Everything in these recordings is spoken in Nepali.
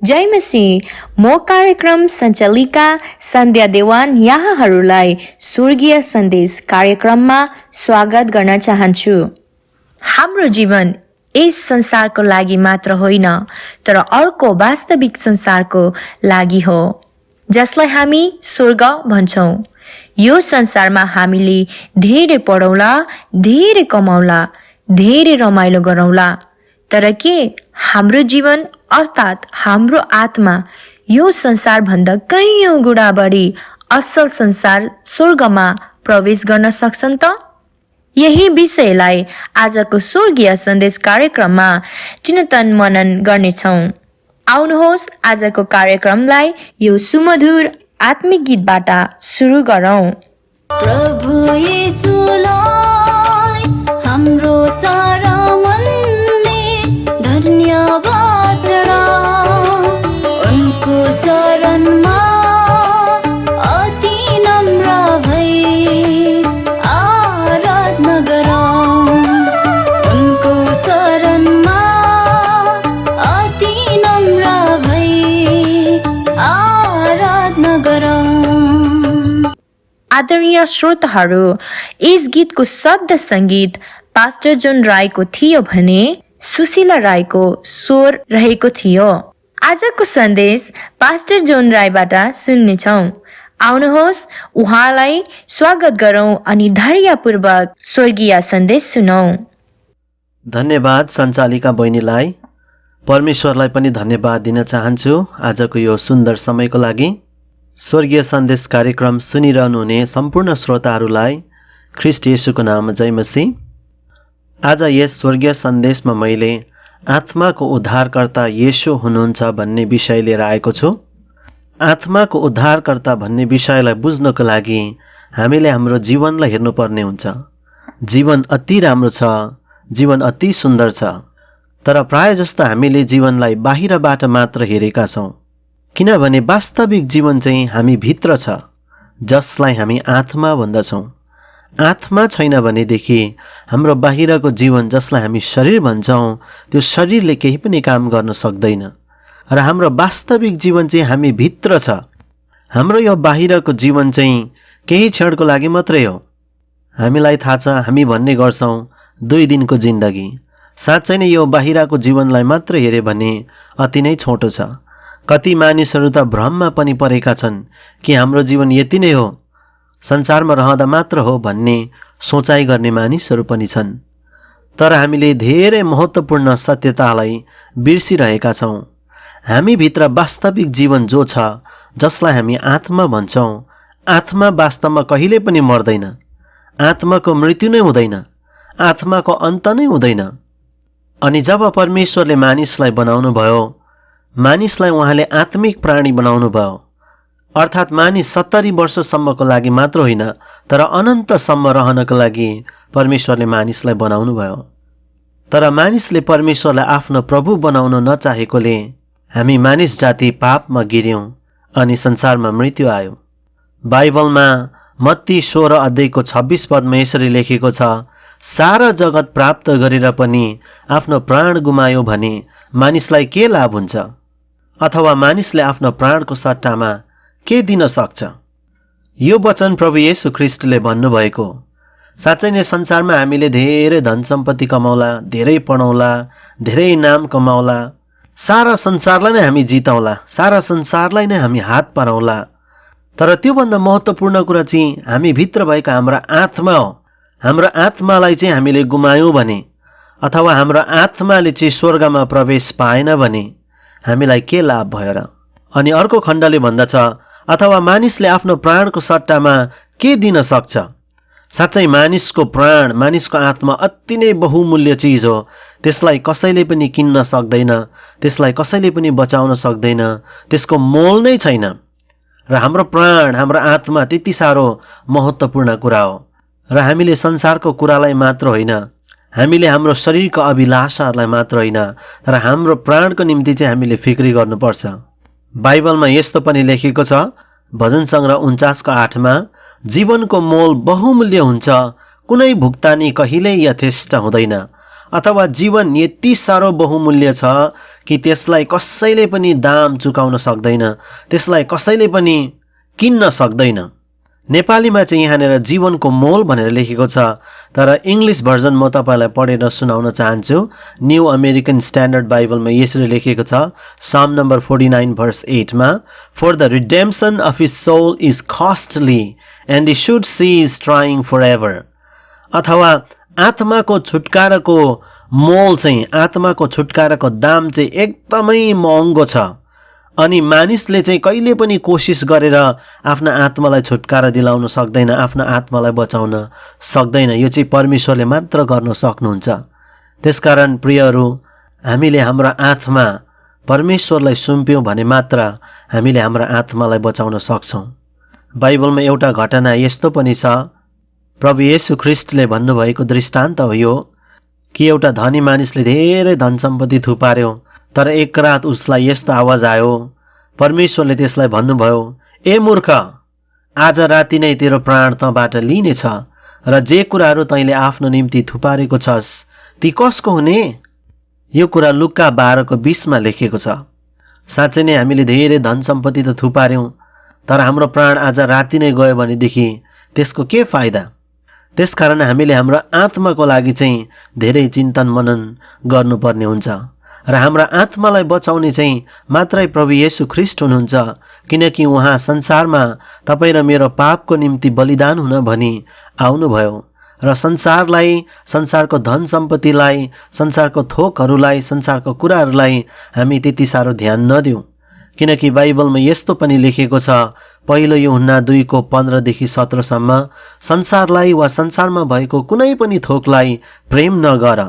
जय मसीह। म कार्यक्रम सञ्चालिका सन्ध्या देवान यहाँहरूलाई स्वर्गीय सन्देश कार्यक्रममा स्वागत गर्न चाहन्छु। हाम्रो जीवन यस संसारको लागि मात्र होइन, तर अर्को वास्तविक संसारको लागि हो, जसलाई हामी स्वर्ग भन्छौँ। यो संसारमा हामीले धेरै पढौला, धेरै कमाउला, धेरै रमाइलो गरौँला, तर के हाम्रो जीवन अर्थात् हाम्रो आत्मा यो संसारभन्दा कैयौँ गुणा बढी असल संसार स्वर्गमा प्रवेश गर्न सक्छन् त? यही विषयलाई आजको स्वर्गीय सन्देश कार्यक्रममा चिन्तन मनन गर्नेछौँ। आउनुहोस् आजको कार्यक्रमलाई यो सुमधुर आत्मिक गीतबाट सुरु गरौँ। प्रभु येशूलाई हाम्रो सारा मनले धन्यवाद चढाऊ। उनको शरणमा अति नम्र भई आराधना गरौँ। उनको शरणमा अति नम्र भई आराधना गरौँ। आदरणीय श्रोताहरू, यस गीतको शब्द सङ्गीत पास्टर जोन राईको थियो भने सुशीला राईको स्वर रहेको थियो। आजको सन्देश पास्टर जोन राईबाट सुन्नेछौँ। आउनुहोस् उहाँलाई स्वागत गरौँ अनि धैर्यपूर्वक स्वर्गीय सन्देश सुनौँ। धन्यवाद सञ्चालिका बहिनीलाई। परमेश्वरलाई पनि धन्यवाद दिन चाहन्छु आजको यो सुन्दर समयको लागि। स्वर्गीय सन्देश कार्यक्रम सुनिरहनुहुने सम्पूर्ण श्रोताहरूलाई ख्रीष्ट येशूको नाममा जय मसीह। आज यस स्वर्गीय सन्देशमा मैले आत्माको उद्धारकर्ता येशू हुनुहुन्छ भन्ने विषय लिएर आएको छु। आत्माको उद्धारकर्ता भन्ने विषयलाई बुझ्नको लागि हामीले हाम्रो जीवनलाई हेर्नुपर्ने हुन्छ। जीवन अति राम्रो छ, जीवन अति सुन्दर छ, तर प्राय जस्तो हामीले जीवनलाई बाहिरबाट मात्र हेरेका छौँ, किनभने वास्तविक जीवन चाहिँ हामी भित्र छ, जसलाई हामी आत्मा भन्दछौँ। आत्मा छैन भनेदेखि हाम्रो बाहिरको जीवन जसलाई हामी शरीर भन्छौँ, त्यो शरीरले केही पनि काम गर्न सक्दैन। र हाम्रो वास्तविक जीवन चाहिँ हामी भित्र छ। हाम्रो यो बाहिरको जीवन चाहिँ केही क्षणको लागि मात्रै हो। हामीलाई थाहा छ, हामी भन्ने गर्छौँ 2 दिनको जिन्दगी। साँच्चै नै यो बाहिरको जीवनलाई मात्र हेऱ्यो भने अति नै छोटो छ। कति मानिसहरू त भ्रममा पनि परेका छन् कि हाम्रो जीवन यति नै हो, संसारमा रहँदा मात्र हो भन्ने सोचाइ गर्ने मानिसहरू पनि छन्। तर हामीले धेरै महत्त्वपूर्ण सत्यतालाई बिर्सिरहेका छौँ। हामीभित्र वास्तविक जीवन जो छ, जसलाई हामी आत्मा भन्छौँ, आत्मा वास्तवमा कहिले पनि मर्दैन। आत्माको मृत्यु नै हुँदैन, आत्माको अन्त नै हुँदैन। अनि जब परमेश्वरले मानिसलाई बनाउनु भयो, मानिसलाई उहाँले आत्मिक प्राणी बनाउनु भयो, अर्थात् मानिस 70 वर्षसम्मको लागि मात्र होइन, तर अनन्तसम्म रहनको लागि परमेश्वरले मानिसलाई बनाउनु भयो। तर मानिसले परमेश्वरलाई आफ्नो प्रभु बनाउन नचाहेकोले हामी मानिस जाति पापमा गिर्यौँ अनि संसारमा मृत्यु आयो। बाइबलमा मत्ती 16 अध्यायको 26 पदमा यसरी लेखेको छ, सारा जगत प्राप्त गरेर पनि आफ्नो प्राण गुमायो भने मानिसलाई के लाभ हुन्छ? अथवा मानिसले आफ्नो प्राणको सट्टामा के दिन सक्छ? यो वचन प्रभु येशू ख्रीष्टले भन्नुभएको। साँच्चै नै संसारमा हामीले धेरै धन सम्पत्ति कमाउला, धेरै पढौँला, धेरै नाम कमाउला, सारा संसारलाई नै हामी जिताउला, सारा संसारलाई नै हामी हात पारौँला, तर त्योभन्दा महत्त्वपूर्ण कुरा चाहिँ हामी भित्र भएको हाम्रो आत्मा हो। हाम्रो आत्मालाई चाहिँ हामीले गुमायौँ भने, अथवा हाम्रो आत्माले चाहिँ स्वर्गमा प्रवेश पाएन भने हामीलाई के लाभ भयो र? अनि अर्को खण्डले भन्दछ, अथवा मानिसले आफ्नो प्राणको सट्टामा के दिन सक्छ? साँच्चै मानिसको प्राण, मानिसको आत्मा अति नै बहुमूल्य चिज हो। त्यसलाई कसैले पनि किन्न सक्दैन, त्यसलाई कसैले पनि बचाउन सक्दैन, त्यसको मोल नै छैन। र हाम्रो प्राण, हाम्रो आत्मा त्यति साह्रो महत्त्वपूर्ण कुरा हो। र हामीले संसारको कुरालाई मात्र होइन, हामीले हाम्रो शरीरको अभिलाषाहरूलाई मात्र होइन, तर हाम्रो प्राणको निम्ति चाहिँ हामीले फिक्री गर्नुपर्छ। बाइबलमा यस्तो पनि लेखेको छ, भजन सङ्ग्रह 49:8 मा, जीवनको मोल बहुमूल्य हुन्छ, कुनै भुक्तानी कहिल्यै यथेष्ट हुँदैन। अथवा जीवन यति साह्रो बहुमूल्य छ कि त्यसलाई कसैले पनि दाम चुकाउन सक्दैन, त्यसलाई कसैले पनि किन्न सक्दैन। नेपालीमा चाहिँ यहाँनिर जीवनको मोल भनेर लेखेको छ, तर इङ्ग्लिस भर्जन म तपाईँलाई पढेर सुनाउन चाहन्छु। न्यू अमेरिकन स्ट्यान्डर्ड बाइबलमा यसरी लेखेको छ, साम नम्बर 49 भर्स 8 मा, for the redemption of his soul is costly and he should cease trying for ever. अथवा आत्माको छुटकाराको मोल चाहिँ, आत्माको छुटकाराको दाम चाहिँ एकदमै महँगो छ, अनि मानिसले चाहिँ कहिले पनि कोसिस गरेर आफ्ना आत्मालाई छुटकारा दिलाउन सक्दैन, आफ्ना आत्मालाई बचाउन सक्दैन। यो चाहिँ परमेश्वरले मात्र गर्न सक्नुहुन्छ। त्यसकारण प्रियहरू, हामीले हाम्रो आत्मा परमेश्वरलाई सुम्प्यौँ भने मात्र हामीले हाम्रो आत्मालाई बचाउन सक्छौँ। बाइबलमा एउटा घटना यस्तो पनि छ, प्रभु येशू ख्रिस्टले भन्नुभएको दृष्टान्त हो यो, कि एउटा धनी मानिसले धेरै धन सम्पत्ति थुपार्यो, तर एक रात उसलाई यस्तो आवाज आयो, परमेश्वरले त्यसलाई भन्नुभयो, ए मूर्ख, आज राति नै तेरो प्राण तँबाट लिनेछ, र जे कुराहरू तैँले आफ्नो निम्ति थुपारेको छस् ती कसको हुने? यो कुरा लुक्का 12:20 मा लेखेको छ। साँच्चै नै हामीले धेरै धन सम्पत्ति त थुपार्यौँ, तर हाम्रो प्राण आज राति नै गयो भनेदेखि त्यसको के फाइदा? त्यसकारण हामीले हाम्रो आत्माको लागि चाहिँ धेरै चिन्तन मनन गर्नुपर्ने हुन्छ, र हाम्रो आत्मालाई बचाउने चाहिँ मात्रै प्रभु येशू ख्रिस्ट हुनुहुन्छ, किनकि उहाँ संसारमा तपाईँ र मेरो पापको निम्ति बलिदान हुन भनी आउनुभयो, र संसारलाई, संसारको धन सम्पत्तिलाई, संसारको थोकहरूलाई, संसारको कुराहरूलाई हामी त्यति साह्रो ध्यान नदिउँ। किनकि बाइबलमा यस्तो पनि लेखेको छ, पहिलो यूहन्ना 2:15-17 संसारलाई वा संसारमा भएको कुनै पनि थोकलाई प्रेम नगर।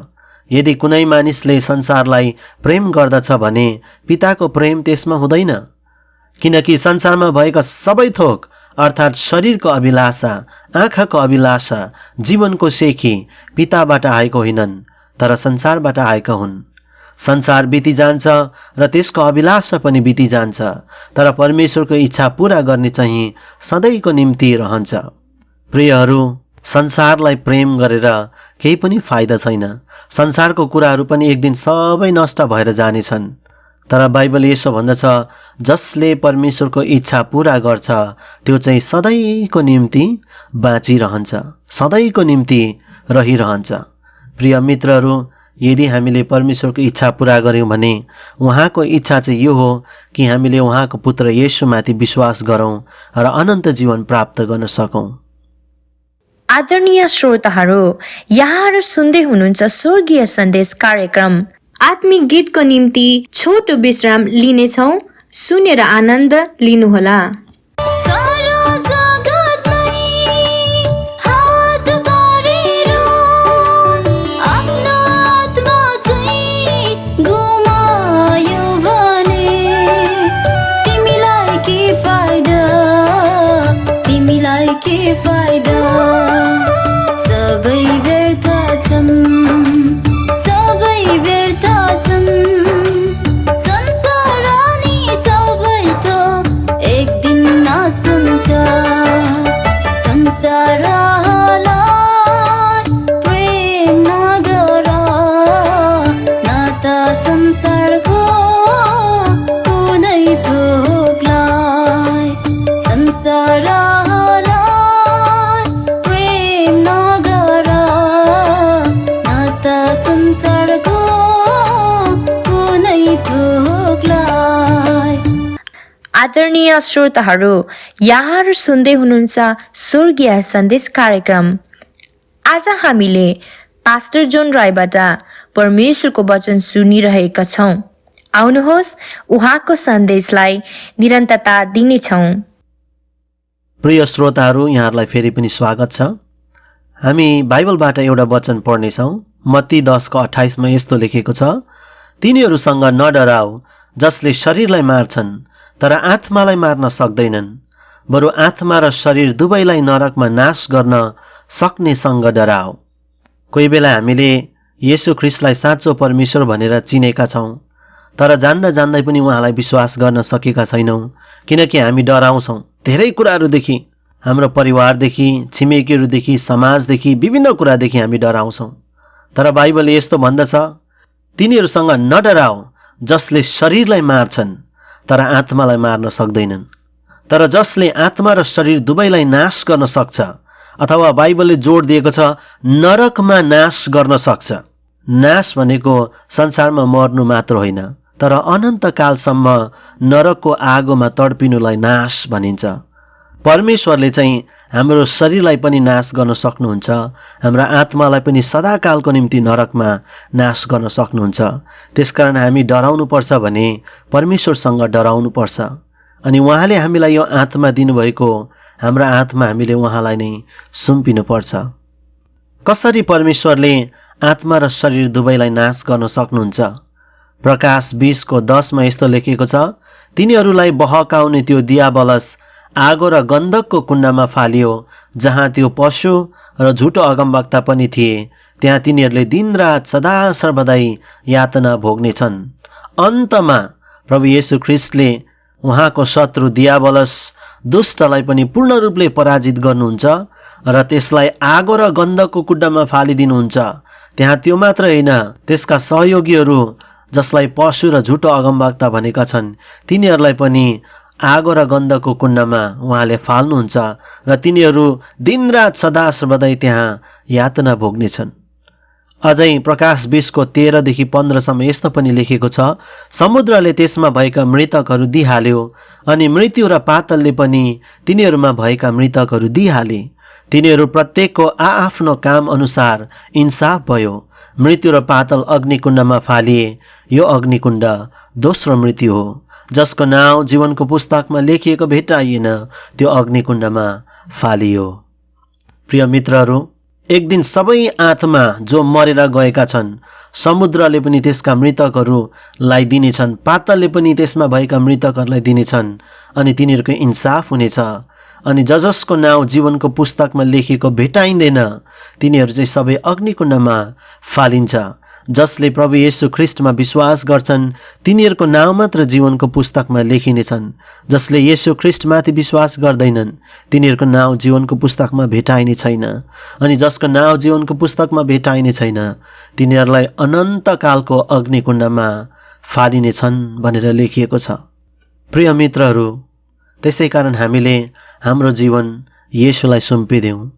यदि कुनै मानिसले संसारलाई प्रेम गर्दछ भने पिताको प्रेम त्यसमा हुँदैन, किनकि संसारमा भएका सबै थोक अर्थात् शरीरको अभिलाषा, आँखाको अभिलाषा, जीवनको सेखी पिताबाट आएको होइनन्, तर संसारबाट आएका हुन्। संसार बिति जान्छ र त्यसको अभिलाषा पनि बिति जान्छ, तर परमेश्वरको इच्छा पूरा गर्ने चाहिँ सधैँको निम्ति रहन्छ। प्रियहरू, संसारलाई प्रेम गरेर केही पनि फाइदा छैन। संसारको कुराहरू पनि एक दिन सबै नष्ट भएर जानेछन्, तर बाइबल यसो भन्दछ, जसले परमेश्वरको इच्छा पूरा गर्छ त्यो चाहिँ सधैँको निम्ति बाँचिरहन्छ, सधैँको निम्ति रहिरहन्छ। प्रिय मित्रहरू, यदि हामीले परमेश्वरको इच्छा पूरा गर्यौँ भने उहाँको इच्छा चाहिँ यो हो कि हामीले उहाँको पुत्र येशूमाथि विश्वास गरौँ र अनन्त जीवन प्राप्त गर्न सकौँ। आदरणीय श्रोताहरू, यहाँहरू सुन्दै हुनुहुन्छ स्वर्गीय सन्देश कार्यक्रम। आत्मिक गीतको निम्ति छोटो विश्राम लिनेछौँ, सुनेर आनन्द लिनुहोला। आदरणीय श्रोताहरू, यहाँहरू सुन्दै हुनुहुन्छ स्वर्गीय सन्देश कार्यक्रम। आज हामीले पास्टर जोन राईबाट परमेश्वरको वचन सुनिरहेका छौँ। आउनुहोस्, उहाँको सन्देशलाई निरन्तरता दिनेछौँ। प्रिय श्रोताहरू, यहाँहरूलाई फेरि पनि स्वागत छ। हामी बाइबलबाट एउटा वचन पढ्नेछौँ। मत्ती 10:28 मा यस्तो लेखेको छ, तिनीहरूसँग नडराऊ जसले शरीरलाई मार्छन् तर आत्मालाई मार्न सक्दैनन्, बरु आत्मा र शरीर दुवैलाई नरकमा नाश गर्न सक्नेसँग डराओ। कोही बेला हामीले येशू ख्रिस्टलाई साँचो परमेश्वर भनेर चिनेका छौँ, तर जान्दा जान्दै पनि उहाँलाई विश्वास गर्न सकेका छैनौँ, किनकि हामी डराउँछौँ धेरै कुराहरूदेखि, हाम्रो परिवारदेखि, छिमेकीहरूदेखि, समाजदेखि, विभिन्न कुरादेखि हामी डराउँछौँ। तर बाइबलले यस्तो भन्दछ, तिनीहरूसँग नडराओ जसले शरीरलाई मार्छन् तर आत्मालाई मार्न सक्दैनन्, तर जसले आत्मा र शरीर दुवैलाई नाश गर्न सक्छ, अथवा बाइबलले जोड दिएको छ नरकमा नाश गर्न सक्छ। नाश भनेको संसारमा मर्नु मात्र होइन, तर अनन्तकालसम्म नरकको आगोमा तडपिनुलाई नाश भनिन्छ। परमेश्वरले चाहिँ हाम्रो शरीरलाई पनि नाश गर्न सक्नुहुन्छ, हाम्रा आत्मालाई पनि सदाकालको निम्ति नरकमा नाश गर्न सक्नुहुन्छ। त्यसकारण हामी डराउनुपर्छ भने परमेश्वरसँग डराउनुपर्छ। अनि उहाँले हामीलाई यो आत्मा दिनुभएको हाम्रा आत्मा हामीले उहाँलाई नै सुम्पिनुपर्छ। कसरी परमेश्वरले आत्मा र शरीर दुवैलाई नाश गर्न सक्नुहुन्छ? प्रकाश 20:10 मा यस्तो लेखेको छ, तिनीहरूलाई बहकाउने त्यो दियाबलस आगो र गन्धकको कुण्डमा फालियो, जहाँ त्यो पशु र झुटो अगमवक्ता पनि थिए। त्यहाँ तिनीहरूले दिनरात सदा सर्वदै यातना भोग्नेछन्। अन्तमा प्रभु येशू ख्रिस्टले उहाँको शत्रु दियाबलस दुष्टलाई पनि पूर्ण रूपले पराजित गर्नुहुन्छ र त्यसलाई आगो र गन्धकको कुण्डमा फालिदिनुहुन्छ। त्यहाँ त्यो मात्र होइन, त्यसका सहयोगीहरू जसलाई पशु र झुटो अगमवक्ता भनेका छन्, तिनीहरूलाई पनि आगो र गन्धकको कुण्डमा उहाँले फाल्नुहुन्छ र तिनीहरू दिनरात सदा सर्वदै त्यहाँ यातना भोग्नेछन्। अझै प्रकाश 20:13 - 15 सम्म यस्तो पनि लेखेको छ, समुद्रले त्यसमा भएका मृतकहरू दिइहाल्यो अनि मृत्यु र पातलले पनि तिनीहरूमा भएका मृतकहरू दिइहाले। तिनीहरू प्रत्येकको आआफ्नो काम अनुसार इन्साफ भयो। मृत्यु र पातल अग्निकुण्डमा फालिए। यो अग्निकुण्ड दोस्रो मृत्यु हो, जसको नाउँ जीवनको पुस्तकमा लेखिएको भेटाइएन, त्यो अग्निकुण्डमा फालियो। प्रिय मित्रहरू, एक दिन सबै आत्मा जो मरेर गएका छन्, समुद्रले पनि त्यसका मृतकहरूलाई दिनेछन्, पातलले पनि त्यसमा भएका मृतकहरूलाई दिनेछन् अनि तिनीहरूको इन्साफ हुनेछ। अनि जसको नाउँ जीवनको पुस्तकमा लेखिएको भेटाइँदैन, तिनीहरू चाहिँ सबै अग्निकुण्डमा फालिन्छ। जसले प्रभु येशू ख्रिस्टमा विश्वास गर्छन्, तिनीहरूको नाउँ मात्र जीवनको पुस्तकमा लेखिनेछन्। जसले येशू ख्रिस्टमाथि विश्वास गर्दैनन्, तिनीहरूको नाउँ जीवनको पुस्तकमा भेटाइने छैन। अनि जसको नाउँ जीवनको पुस्तकमा भेटाइने छैन, तिनीहरूलाई अनन्तकालको अग्निकुण्डमा फालिनेछन् भनेर लेखिएको छ। प्रिय मित्रहरू, त्यसै कारण हामीले हाम्रो जीवन येशूलाई सुम्पिदेऊ।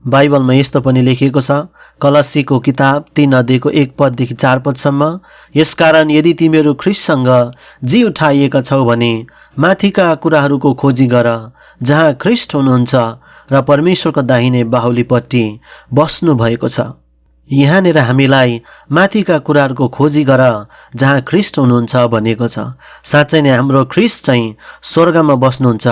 बाइबलमा यस्तो पनि लेखिएको छ, कलसीको किताब 3:1-4 यसकारण यदि तिमीहरू ख्रिस्टसँग जी उठाइएका छौ भने माथिका कुराहरूको खोजी गर, जहाँ ख्रिस्ट हुनुहुन्छ र परमेश्वरको दाहिने बाहुलीपट्टि बस्नु भएको छ। यहाँनिर हामीलाई माथिका कुराहरूको खोजी गर जहाँ ख्रिस्ट हुनुहुन्छ भनेको छ। साँच्चै नै हाम्रो ख्रिस्ट चाहिँ स्वर्गमा बस्नुहुन्छ,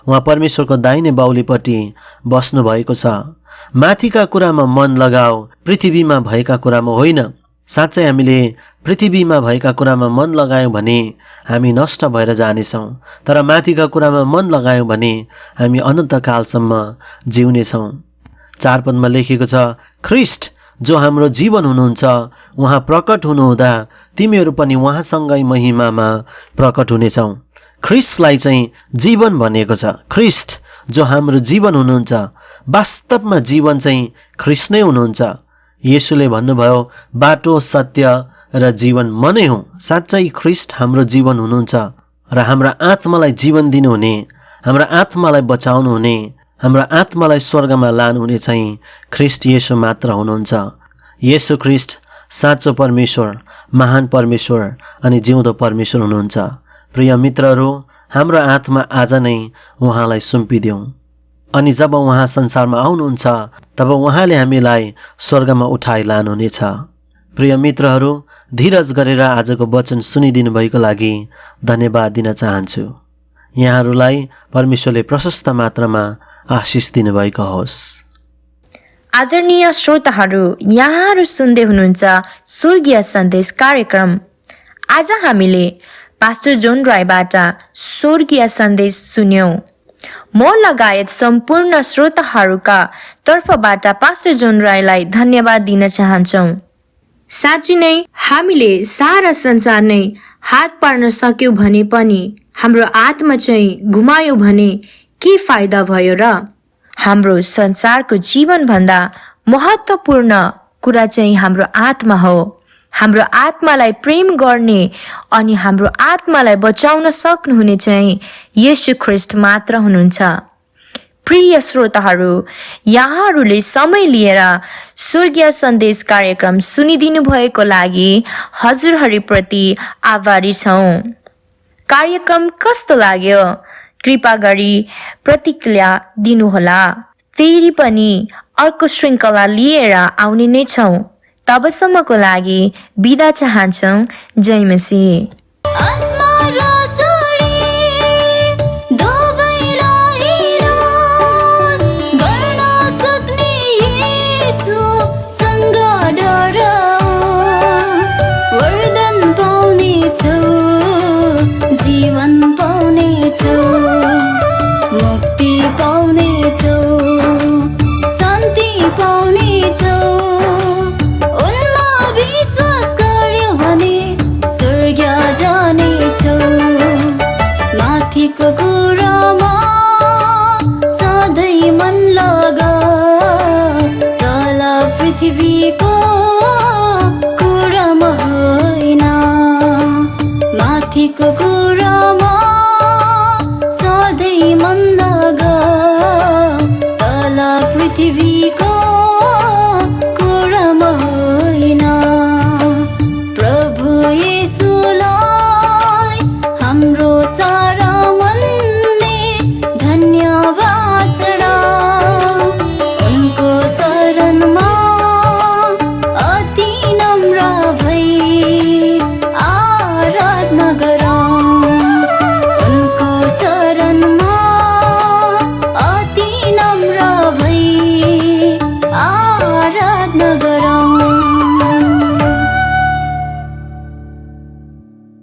उहाँ परमेश्वरको दाहिने बाहुलीपट्टि बस्नु भएको छ। माथिका कुरामा मन लगाऊ, पृथ्वीमा भएका कुरामा होइन। साँच्चै हामीले पृथ्वीमा भएका कुरामा मन लगायौँ भने हामी नष्ट भएर जानेछौँ, तर माथिका कुरामा मन लगायौँ भने हामी अनन्तकालसम्म जिउनेछौँ। 4 पदमा लेखेको छ, ख्रिस्ट जो हाम्रो जीवन हुनुहुन्छ, उहाँ प्रकट हुनुहुँदा तिमीहरू पनि उहाँसँगै महिमामा प्रकट हुनेछौ। ख्रिस्टलाई चाहिँ जीवन भनिएको छ। ख्रिस्ट जो हाम्रो जीवन हुनुहुन्छ, वास्तवमा जीवन चाहिँ ख्रिस्ट नै हुनुहुन्छ। येशूले भन्नुभयो, बाटो, सत्य र जीवन म नै हुँ। साँच्चै ख्रिस्ट हाम्रो जीवन हुनुहुन्छ र हाम्रा आत्मालाई जीवन दिनुहुने, हाम्रा आत्मालाई बचाउनु हुने, हाम्रा आत्मालाई स्वर्गमा लानुहुने चाहिँ ख्रिस्ट येशू मात्र हुनुहुन्छ। येशू ख्रिस्ट साँचो परमेश्वर, महान परमेश्वर अनि जिउँदो परमेश्वर हुनुहुन्छ। प्रिय मित्रहरू, हाम्रो आत्मा आज नै उहाँलाई सुम्पिदेऊ। अनि जब उहाँ संसारमा आउनुहुन्छ, तब उहाँले हामीलाई स्वर्गमा उठाइ लानुहुनेछ। प्रिय मित्रहरू, धीरज गरेर आजको वचन सुनिदिनु भएको लागि धन्यवाद दिन चाहन्छु। यहाँहरूलाई परमेश्वरले प्रशस्त मात्रामा आशिष दिनुभएको होस्। आदरणीय श्रोताहरू, यहाँहरू सुन्दै हुनुहुन्छ स्वर्गीय सन्देश कार्यक्रम। आज हामीले पास्टर जोन राईबाट स्वर्गीय सन्देश सुन्यौं। म लगायत सम्पूर्ण श्रोताहरूका तर्फबाट पास्टर जोन राईलाई धन्यवाद दिन चाहन्छौँ। साँच्चै नै हामीले सारा संसार नै हात पार्न सक्यौं भने पनि हाम्रो आत्मा चाहिँ गुमायो भने के फाइदा भयो र? हाम्रो संसारको जीवन भन्दा महत्त्वपूर्ण कुरा चाहिँ हाम्रो आत्मा हो। हाम्रो आत्मालाई प्रेम गर्ने अनि हाम्रो आत्मालाई बचाउन सक्नुहुने चाहिँ येशू ख्रीष्ट मात्र हुनुहुन्छ। प्रिय श्रोताहरू, यहाँहरूले समय लिएर स्वर्गीय सन्देश कार्यक्रम सुनिदिनु भएको लागि हजुरहरूप्रति आभारी छौँ। कार्यक्रम कस्तो लाग्यो? कृपा गरी प्रतिक्रिया दिनुहोला। फेरि पनि अर्को श्रृङ्खला लिएर आउने नै छौँ। तबसम्मको लागि बिदा चाहन्छौँ। जय मसीह। आत्मा र शरीर दुवैलाई नाश गर्न सक्ने येशूसँग डराऊ। वरदान पाउनेछौ, जीवन पाउनेछौ, मुक्ति पाउनेछौ, शान्ति पाउनेछौ। उनमा विश्वास गर्यो भने स्वर्ग जानेछौ। माथिको कुरामा सधैँ मन लगा, तल पृथ्वीको कुरामा होइन। माथिको कुरामा सधैँ मन लगा, तल पृथ्वीको